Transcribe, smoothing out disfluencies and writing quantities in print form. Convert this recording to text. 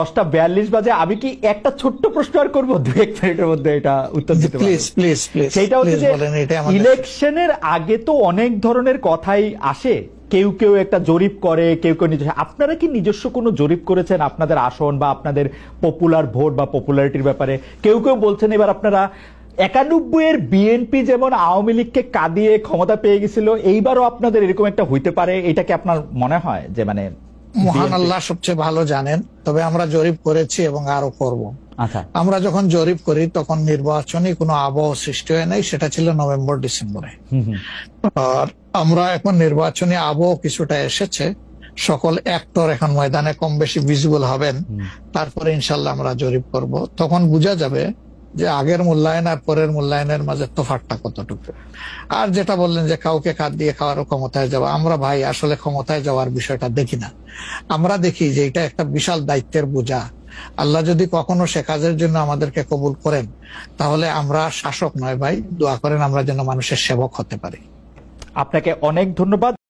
10:42 বাজে। আমি কি একটা ছোট্ট প্রশ্ন আর করবো 2-1 মিনিটের মধ্যে এটা উত্তর দিতে পারবো? প্লিজ সেটা হচ্ছে যে ইলেকশনের আগে তো অনেক ধরনের কথাই আসে, কেউ কেউ একটা জরিপ করে, কেউ কেউ নিজস্ব। আপনারা কি নিজস্ব কোনো জরিপ করেছেন আপনাদের আসন বা আপনাদের পপুলার ভোট বা পপুলারিটির ব্যাপারে? কেউ কেউ বলছেন এবার আপনারা 91 এর বিএনপি যেমন আওয়ামী লীগকে কাঁদিয়ে ক্ষমতা পেয়ে গেছিল, এইবারও আপনাদের এরকম একটা হইতে পারে, এটা কি আপনার মনে হয়? যে মানে মহান আল্লাহ সবচেয়ে ভালো জানেন, তবে আমরা জরিপ করেছি এবং আরো করব। আচ্ছা, আমরা যখন জরিপ করি তখন নির্বাচনী কোনো আবহ সৃষ্টি হয় নাই, সেটা ছিল নভেম্বর ডিসেম্বরে। আর আমরা এখন নির্বাচনী আবহ কিছুটা এসেছে, সকল অ্যাক্টর এখন ময়দানে কম বেশি ভিজিবল হবেন, তারপরে ইনশাল্লাহ আমরা জরিপ করব। তখন বোঝা যাবে যে আগের মূল্যায়ন আর পরের মূল্যায়নের মাঝে তফাৎটা কতটুকু। আর যেটা বললেন যে কাউকে খাদ দিয়ে খাওয়ারও ক্ষমতায় যাওয়া, আমরা ভাই আসলে ক্ষমতায় যাওয়ার বিষয়টা দেখি না। আমরা দেখি যে এটা একটা বিশাল দায়িত্বের বোঝা। আল্লাহ যদি কখনো সে কাজের জন্য আমাদেরকে কবুল করেন, তাহলে আমরা শাসক নয় ভাই, দোয়া করেন আমরা যেন মানুষের সেবক হতে পারি। আপনাকে অনেক ধন্যবাদ।